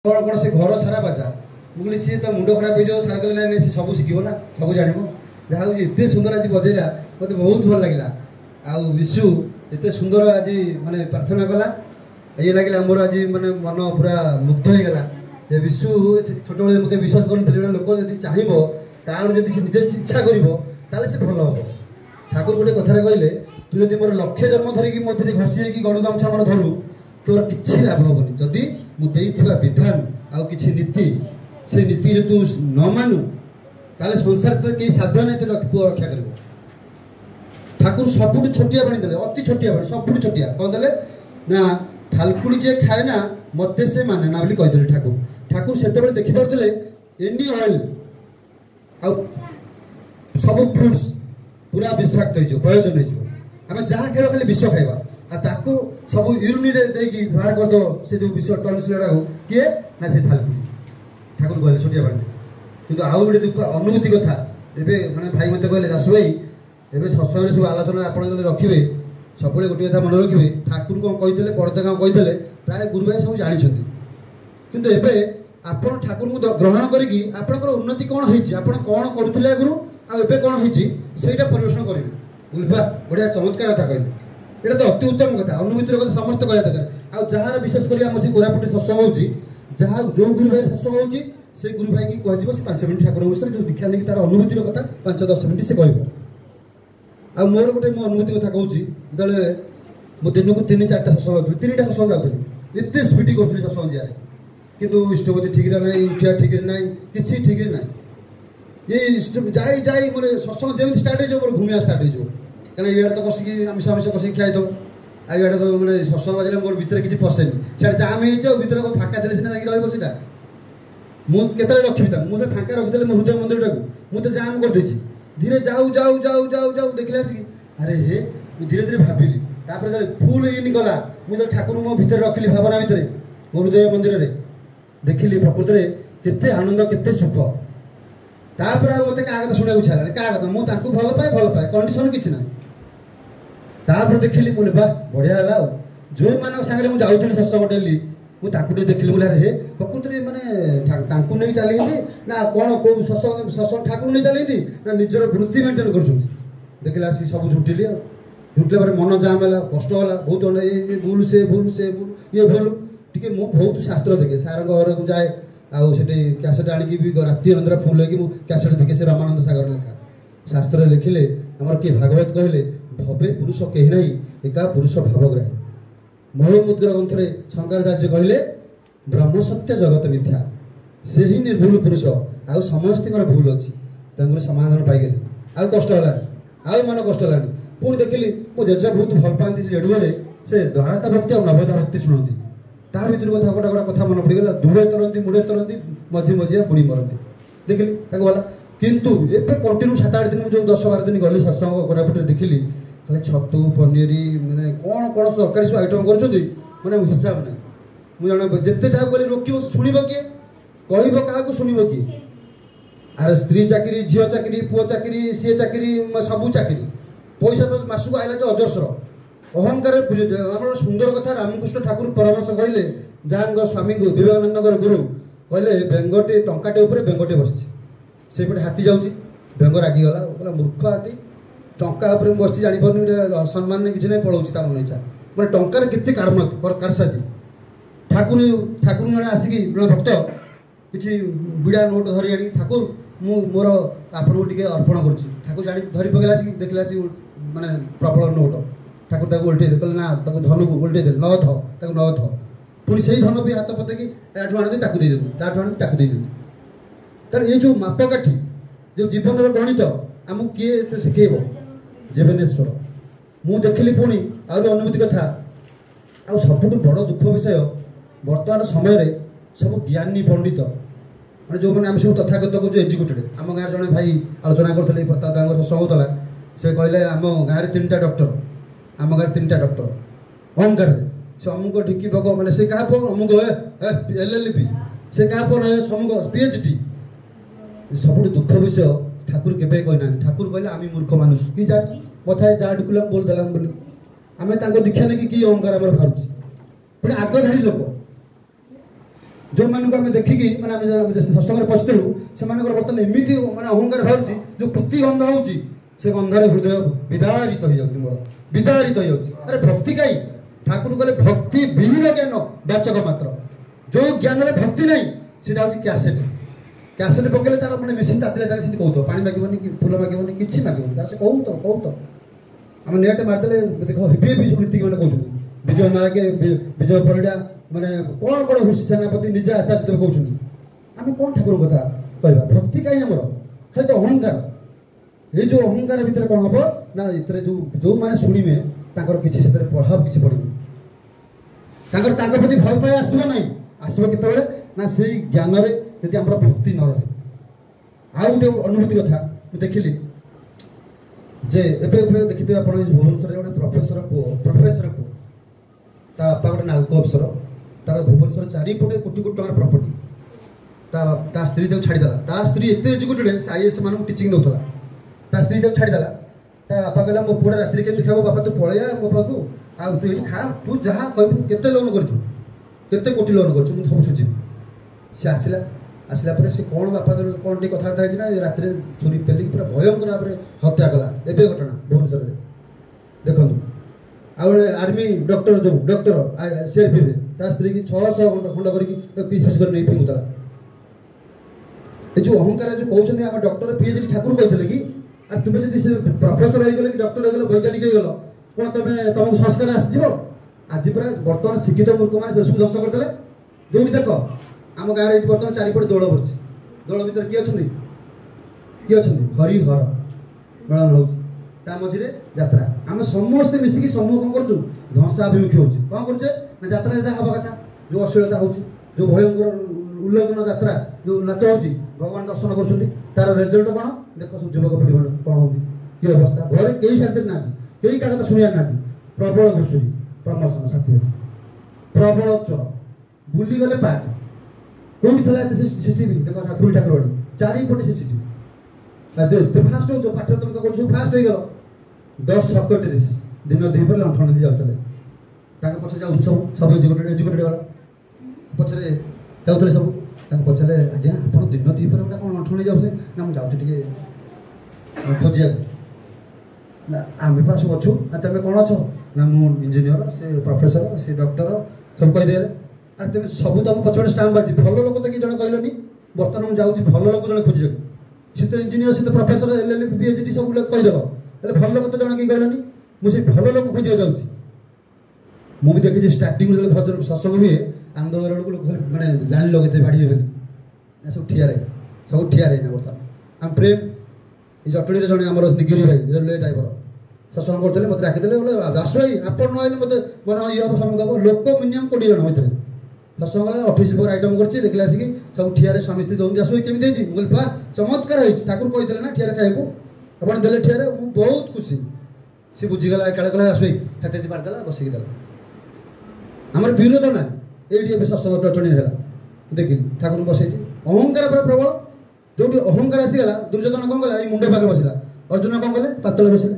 कौन कौन से घर सारा बाजा मुझे सी तो मुंड खराब हो सारा कहले सी सब शिखब ना सब जान जहाँ एत सुंदर आज बजेला मत बहुत भल लगे आ विशु एत सुंदर आज माने प्रार्थना कला ये लगे मोर आज माने मन पूरा मुग्ध हो गला जे विशु छोट बड़े मत विश्वास करूँ लोक जब चाहब तार जब निजे इच्छा कर से भल हम ठाकुर गोटे कथार कहले तू जब मोर लक्षे जन्म धरिकी मत घसी कि गणु गामछा मोर धरू तोर किसी लाभ हेनी जदि मुझे विधान आउ कि नीति से नीति जो तू न मानु ताले संसार तो कई साध्य नहीं पुआ रक्षा कर ठाकुर सबुठ छोटिया पानी देले अति छोटिया पानी सबुठ छोटिया कौन देले ना थालकुड़ी जे खाए ना मत से माने ना बोली कहीदे ठाकुर ठाकुर से देखी पारे एनी ऑयल आ सब फ्रुट्स पूरा विषाक्त हो प्रयोजन हो जहाँ खाइबा खाली विष खाइबा आ ताको सब यूरिन देकी बाहर कर दो से जो विष टनसिल किए ना से थालकुड़ी ठाकुर कहले छोटिया पानी किंतु आउ गोटे दुख अनुभूति कथा एवं मैंने भाई मत कहले दास भाई एवं सत्संग सब आलोचना आप रखिए सब गोटे कथा मन रखिए ठाकुर कौन कही बड़द गाँव कही प्राय गुरु भाई सब जानते किंतु एवं आपण ठाकुर को ग्रहण करी आपंकर उन्नति कौन होती कौन करुले आगु आबे कौन होती परिवेशन करेंगे बोले बा बढ़िया चमत्कार कथा कहले यहाँ तो अति उत्तम कथा अनुभूतिर कथा समस्त कह दरकार आ जार विशेष कर आम से कोरापुट सत्संग होची जहाँ जो गुरु भाई सत्संग होची से गुरु भाई की कह से 5 मिनट ठाकुर विषय जो दीक्षा नहीं तार अनुभूतिर कथा 5-10 मिनट से कह आ मोर गोटे मो अनुभूति कथा कहूँ जो मो दिन को 3-4टा सत्संग 3टा सत्संग जाऊँगी एत स्पीड करी सत्संग जाए कितु इष्टपति ठीक ना उठिया ठीक ना कि ठीक ना ये जाई जाई मोर सत्संग जमी स्टार्ट हो मोर घूमिया स्टार्ट हो कहीं इे तो कसिकी आमिष आमिष कसिकी खाई दो आए तो मैंने सत्संग बाजिले मोर भितर किसी पशेनि से जाम हो भितर फाँका देले सीना जाकि रहा मुझे रखी मुझे फाँका रखीदे मो हृदय मंदिर टाक मुझे जाम कर धीरे जाऊ जाऊ जाऊ जाऊ जाऊ देखिले आसिक अरे हे धीरे धीरे भाविली तापर फुल इन गला मुझे ठाकुर मो भितर रखिली भावना भितर मो हृदय मंदिर में देखिली प्रकृत में केते आनंद केते सुख तापर मत क्या कथा शुणा इच्छा क्या कथा मुझे भल पाए कंडीशन किसी ना तापर देखिली बोले बा बढ़िया है जो मान सागर मुझे जाऊँ सत्संग डेली मुझे देखिली बोले हे प्रकृत में मैंने नहीं चली ना कौन कौ सत्संग सत्संग ठाकुर नहीं चली ना निजर वृत्ति मेन्टेन कर देखिला सी सब झुटिली झुटिला पर मन जाम है कष्ट है बहुत ये भूल से भूल ये भूल टी मु बहुत शास्त्र देखे सार घर को जाए आठी कैसेट आनिकी भी राति अंधरा फुल हो कैसेट देखे से रामानंद सागर लेखा शास्त्र लिखिले आमर किए भागवत कहले भवे पुरुष कही ना एका पुरुष भावग्राही मोहमुद्रा ग्रंथरे शंकराचार्य कहले ब्रह्म सत्य जगत मिथ्या से ही निर्भूल पुरुष आउ समस्त भूल अच्छी समाधान पाईगले आउ कष्ट है मन कष्ट है पुणी देखिली मो जेज बहुत भल पाती रेडुए से धराता भक्ति और नवधा भक्ति शुणती ता भर कथा गोटा गोटा कथा मन पड़गला दूरे तरंती मुड़े तरंती मझी मझिया बुड़ी मरती देखिली गला किंतु एवं कंटिन्यू 7-8 दिन जो 10-12 दिन गली सत्संग कोरापुट देखिली खाली छतु पनीरी मैंने कौन कौन सरकारी सब आइटम कर हिसाब ना मुझे जिते जहाँ गली रोक शुणव किए कह क्या शुणव किए अरे स्त्री चाकरी झील चाकरी पुओ चाकरी सी चाकरी सबू चाकरी पैसा तो मासक आइला जो अजस्र अहंकार सुंदर कथा रामकृष्ण ठाकुर परामर्श कहले जहाँ स्वामी विवेकानंद गुरु कहले बेंगटे टंकाटे उपर बेंगटे बसची से पटे हाथी जाऊँगी बेंग रागिगला कहला मूर्ख हाथी टंका उपर बस जापर सम्मान किसी ना पलाऊँ ता मन इच्छा मैंने टंकार केते कारमत कारसादी ठाकुर ठाकुर जड़े आसिकी जड़े भक्त किसी विड़ा नोट धरी आनी ठाकुर मु मोर आपको टे अर्पण करुँ जानी धरी पकड़ा देखला माने प्रबल नोट ठाकुर ताको उल्टे दे कहले ना ताको धन को उल्टे दे न थ पुणी से धन भी हाथ पतेकी याठू आनी ताकू दे दिंतु ताठू आनी ताकू दे दिंतु तर ये जो मापकाठी जो जीवन गणित आमको किए शिखेब जीवनेश्वर मु देखिली पुणी आहुरी अनुभूति कथा आ सबुठ बड़ दुख विषय वर्तमान समय सब ज्ञानी पंडित मैं जो मैंने आम सब तथागत को एजुकेटेड आम गाँव जड़े भाई आलोचना करते प्रताप गाँव सत्संग होता से कहले आम गाँव में 3टा डॉक्टर आम गाँव 3टा डॉक्टर अहंकार से अमुक ढिकी भग मैंने से क्या पुओ अमुक LLB से क्या पुओ समुक PhD सब दुख विषय ठाकुर केवे कहना ठाकुर कहले आम मूर्ख मानुष कि जा कथा जा ढुकुला बोलदेलाम बोली आम दीक्षा नहीं कि अहंकार आम बाहर पुणी आगधाड़ी लोक जो मानक आम देखिकी मैंने सत्संग पशिलु से बर्तमान एमती मैंने अहंकार बाहर जो प्रति गंध होची से गंधार हृदय विदारित हो जाऊँ मोर विदारित हो जाऊँ। अरे भक्ति कहीं ठाकुर कहले भक्ति विहीन ज्ञान वाचक मात्र जो ज्ञान में भक्ति नहीं सीटा हूँ कैसेट कैसेट पकड़े तार मैंने मेसीन तातिला जाए सीधी कहू पानी मागोनी कि फूल मागोनी कि मागोनी तार से कहू तो आम नेट मारिदे देख हेवी हेवी सब नीति मैंने कहते विजय नायक विजय परिड़ा मैंने कौन कौन हुसी सेनापति निजे आचार्य देव कहते आम कौन ठाकुर कथा कहवा भक्ति कहीं आमर खाली तो अहंकार ये जो अहंकार भितर कौन हम ना इतने जो मैंने शुणे किसी से प्रभाव किसी पड़े प्रति भल पाए आसब ना आसब केत ना से ज्ञान यदि आम भक्ति न रहे आ गए अनुभूति कथा मुझे देखिली जे एवं देखिए आप भुवनेश्वर गोटे प्रोफेसर पु ता बापा गोटे नाल्को अफसर तार भुवनेश्वर चारिपटे कोटी कोटी टकर प्रॉपर्टी ता स्त्री तक छाड़ीदेला ता स्त्री एत एजुकेटेड से आईएएस मान टीचिंग दौला ता स्त्री तक छाड़ीदेला ता बापा कहला मो पुआ राति केमती खाब बापा तू पलैया मो पाखु आ तू ये खा तू जहाँ कहू केते लोन करछु केते कोटी लोन करछु मुझे सब सुझी सी आसला आसला पर से कौन बापा कौन टी कथबार्ता है रात छुरी पेलिक पूरा भयंकर भाव में हत्या कला एवं घटना भुवनेश्वर देखूँ आ गए आर्मी डॉक्टर जो डॉक्टर सीआरपीएफ स्त्री की 600 खंड कर पीस पीस कर नहीं फिंगुला जो अहंकार जो कहते हैं डॉक्टर पीएचडी ठाकुर कहते कि आ तुम्हें जब प्रोफेसर हो गले कि डॉक्टर हो वैज्ञानिक हो गल कौन तुम्हें तुमको संस्कार आसो आज पूरा बर्तमान शिक्षित मूर्ख मैंने देश ध्वस्त करदे जो देख आम गाँव में बर्तमान चारिपटे दौड़ बस दौड़ भर किए हरिहर मेलन हो मझे यात्रा आम समस्ते मिसिकी समूह कौन करूँ ध्वंसाभिमुखी हो कौन करुचे ना यात्रा जहाँ हवा कथा जो अश्लीलता हो जो भयंकर उल्लंघन यात्रा जो नाच हो भगवान दर्शन कर तार रेजल्ट कौन देख सब युवक पीढ़ी कौन हो कि अवस्था घर कई शांति ना कई क्या कथा शुणा ना प्रबल घुषुरी प्रमोशन साथी प्रबल चोर बुलीगले पार्टी कौटी था सीसीटीवी देख ठाकुर ठाकुरवाड़ी चारिपटे सीसीटीवी फास्ट हो पाठ तुम तो कर फास्ट हो गल 10 सेक्रेटरीज दिन दीपर लंठन दी जाते पछे जाऊँ सब सब एजुकेटेड वाला पछे जाते सब पचारे आज्ञा आप दिन दीपर गोटे कौन लंठन जाऊँ ना मुझे जाऊँ खोजिया ना आम पास सब अच्छु ना तुम कौन अच्छ ना मु इंजीनियर से प्रोफेसर से डॉक्टर सब कहीदे अरे तुम सब तुम पछपटे स्टाम्प बाजी भल लोक तो कि जन कहलनि बर्तमान मुझे जाऊँ भल लोक जन खोजा सी तो इंजीनियर सी तो प्रोफेसर एल पीएचडी सब कहीदेव हेल्ले भल लोक तो जन कि कहलनि मुझे भल लोक खोजा जाऊँ मुझे देखी स्टार्टिंग भजन सत्संग हुए आनंद गला मैंने लाइन लगे भाड़ी बोली सब ठिया रही ना बर्तमान आम प्रेम ये जटणी जड़े आम निगिरी भाई रेलवे ड्राइवर सत्संग करते मत डाकिदे दास भाई आप न आइले मत मन ये हम समय कब लोक मिनिमम 20 जन भर सत्संग 28 प्रकार आइटम कर देखिए आसिक सब ठिया स्वामी स्त्री दौन दास भाई केमी मुझे बा चमत्कार हो ठाकुर कही ना ठिया खाइबू आप देले ठिया मुझे बहुत खुशी सी बुझीगला काले कहला दास भाई हाथी मारिदेला बसैक देला आमर विरोध ना ये सत्संग टचणी है देखिए ठाकुर बसई अहंकार पर प्रबल जो अहंकार आसीगला दुर्योधन कौन कला मुंडे पाखे बसला अर्जुन कौन कले पातल बसले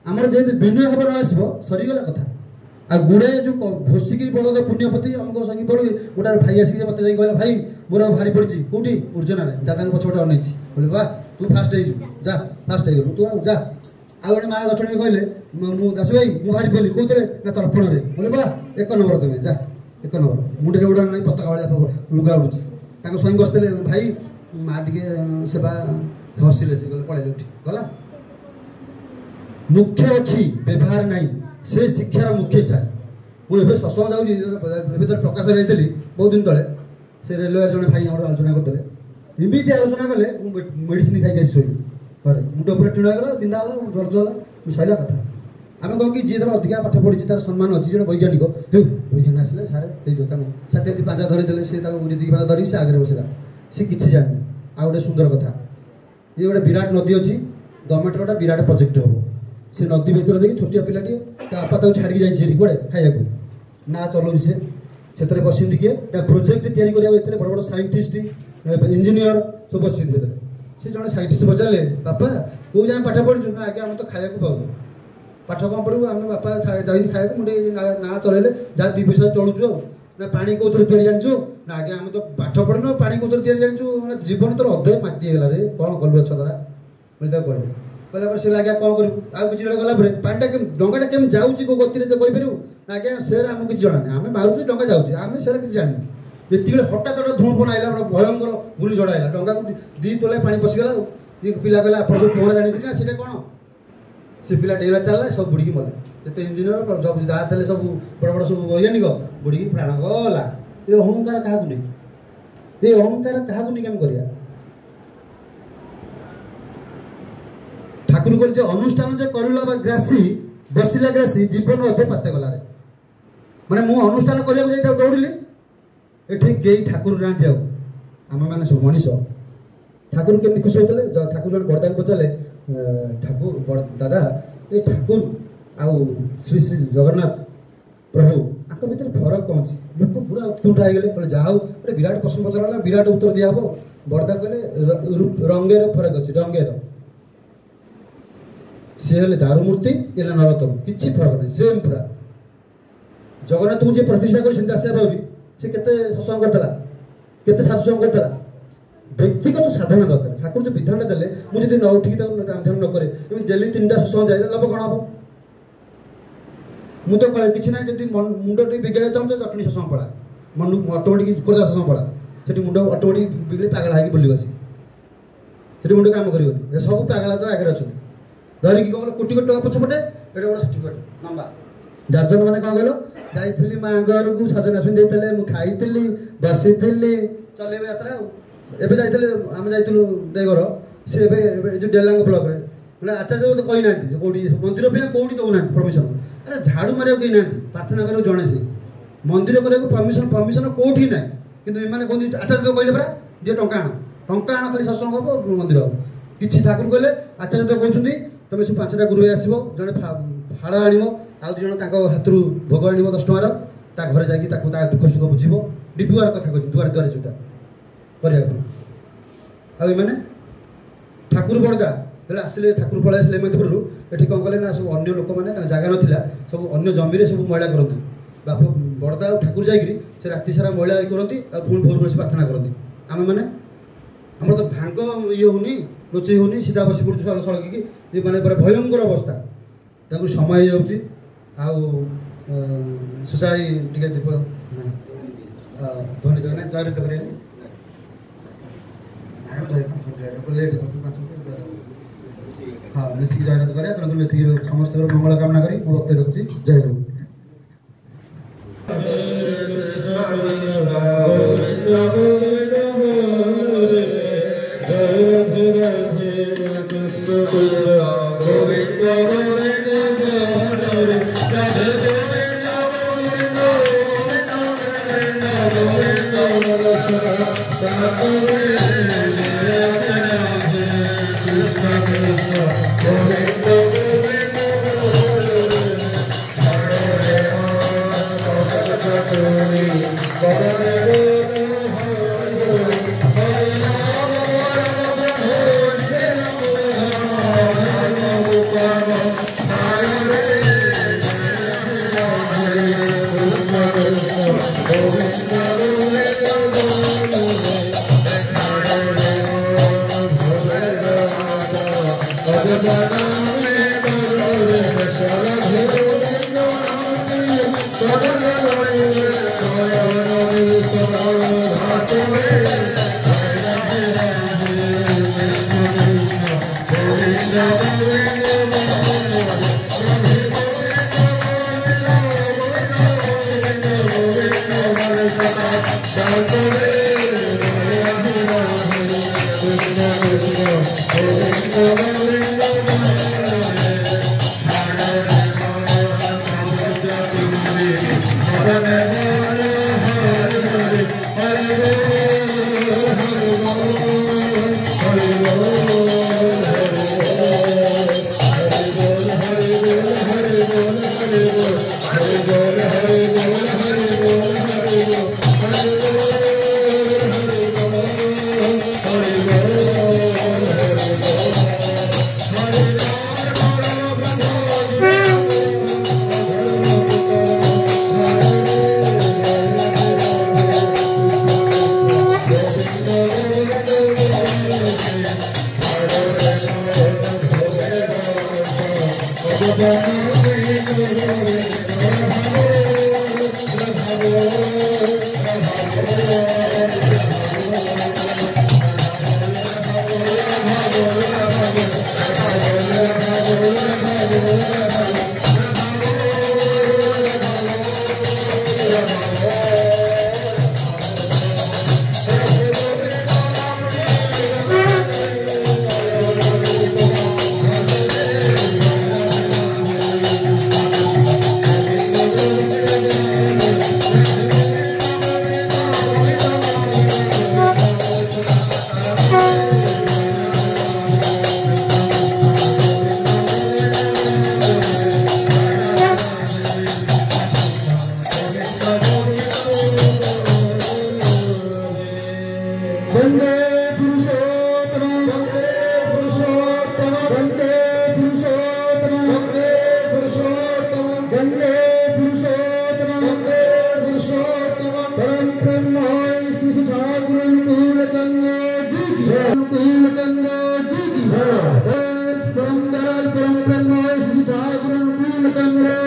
आमर जब विनय भाव न आसो सरीगला कथा आ गुड़े जो घोषिकी पद पुण्यपति आमको संगी पड़ी गोटे भाई आसिक मत कहला भाई मोर भारी पड़ी कौटी उर्जना दादा पछपटे अन बोले वाह तू फास्ट जा फास्ट हो तू जा आ गए माँ जटणी कहले दास भाई मुझे भारी पड़ी कौन ना तर्पण में बोले वाह 1 नंबर तुम्हें जा 1 नंबर मुंडे उड़ा ना पताका भाया लुगा उड़ू स्वयं बसते भाई माँ टे सेवा हसिले से पलैले उठी गला मुख्य अच्छी व्यवहार नहीं से शिक्षार मुख्य चाहे मुझे सत्संग जाऊँगी प्रकाश जाइली बहुत दिन तले से रेलवे जड़े भाई आलोचना करते इमिट आलोचना कले मेडिसिन खाई शोली घरे मुंड पूरा टीण होगा बिंदा दर्ज है सैला कथा आम कह कि जी तरह अधिका पाठ पढ़ी तार सम्मान अच्छी जो वैज्ञानिक वैज्ञानिक आसे सारे छाती पाजा धरीदे से जी पाजा धरी से आगे बसला सी किसी जानी आ गए सुंदर कथा ये गोटे विराट नदी अच्छी गवर्नमेंट गोटे विराट प्रोजेक्ट हम से नदी भर देखिए छोटिया पिलाटी बापा छाड़ी जाइए कड़े खाइबा ना चलाऊ से बस किए प्रोजेक्ट या बड़ बड़ साइंटिस्ट इंजीनियर सब बस से जड़े साइंटिस्ट पचारे बापा कौ जाए पाठ पढ़ु ना आगे आम तो खाया पाऊ पाठ कौन पढ़ू आम बापा जाइए खाया मुझे ना चलैले जहाँ 2 पैसा चलुचु ना पानी कौन जानचु ना आगे आम तो पाठ पढ़न पानी कुतर दिया जानी जीवन तोर अधे माटी गला रे कौन कलु अच्छा द्वारा बोले कहले कहला से आज्ञा कौन करू आ किसी गला पाटा डंगाटा केम जाऊँगी कौ गति कहीपर ना आज्ञा सेर आमको किसी जना नहीं आम मारुचे डंगा जाऊँगे आम सेर किसी जानी ये हठात गोटे धूमफोन आइला भयंकर घूर्णी झड़ आइला डंगा को दी तोले पानी पशिगला ये पिला कहला आप सब पहरा जानी ना सीटा कौन से पिला डेरा चलला सब बुड़ी मले जिते इंजीनियर सब जहाँ थे सब बड़ बड़ सब वैज्ञानिक बुड़ी प्राण गला ये अहंकार क्या नहीं ये अहंकार क्या नहीं कम कर ठाकुर कहते अनुष्ठान जे करला ग्रासी बसिला ग्रासी जीवन अधे पाते गला माने मु अनुष्ठान करने दौड़िली ये कई ठाकुर ना आम मैंने सब मनीष ठाकुर केमती खुशी होते ठाकुर जन बड़दा पचारे ठाकुर दादा ये ठाकुर आउ श्री श्री जगन्नाथ प्रभु आक भर फरक कौन लोक पूरा उत्कुंठा हो गए जाओ गोटे विराट प्रश्न पचरा विराट उत्तर दिहब बड़दा कहले रंगेर फरक अच्छी रंगेर सी हेल्ले दारुमूर्ति ये नरोत्तम किसी फरक नहीं सेम पूरा जगन्नाथ को जी प्रतिष्ठा कर दासिया बाबू से केते सत्संग करता केते साधुसंग करता व्यक्तिगत साधना दरकार ठाकुर जो विधान देले मुझे न उठिक ध्यान न करे डेली 3टा सत्संग जाए लाभ कौन हम मुझे कहे कि ना जब मुंड टी बिगड़ा चाहूँ जटनी सत्संग पड़ा मन अटोमेटिक खोजा सत्संग पड़ा से मुंड अटोमेटिक बिगड़े पागला होगी बुल से मुंड कम कर सब पागला तो आगे अच्छा धरिकी कौन कोटी कोटी टका पछपटे ये गोटे सर्टिफिकेट लंबा जाजन मैंने कौन कह जाइली माँ घर को सजना सुन जाते मुझे खाई बसी चल यात्रा एवं जाइए आम जाइलु देघर सी जो डेलांग ब्लक मैंने आचार्य तो कही ना कौटी मंदिर पे कौटी दौना परमिशन अरे झाड़ू मारे कहीं ना प्रार्थना करा जड़े से मंदिर करने परमिशन परमिशन कौटी ना कि कहते आचार्य तो कहले परा जी टंका आण खाली सत्संग हम मंदिर हम किसी ठाकुर कहले आचार्य तो कहते तुम सब 5टा गुरु आसो जड़े फाड़ आण आउ दु जन हाथ भोग आण 10 टकर घर जा दुख सुख बुझे डिपुआर कथा कहते दुआर दुआर जोटा करने ठाकुर बड़दा आसिले ठाकुर पलि आसिले मध्यपुर ये कौन कले ना सब अन्य लोक मैंने जगह नाला सब अन्य जमी सब मैला करती बाप बड़दा ठाकुर जाकि से राति सारा मैला करती पुणी भोर बस प्रार्थना करती आम मैंने आम तो भांग ये होनी रोचे होनी सीधा बस पड़ू सड़क ये मैंने भयंकर अवस्था ताकू समय हो जाऊँगी सुचाई टे दीप ध्वनि देना जयरत करें लेट हाँ मिसिक जयरत करें तेनाली समस्त मंगल कामना करी मो वक्त रखुच्छी जय गुरु Krishna चंद्र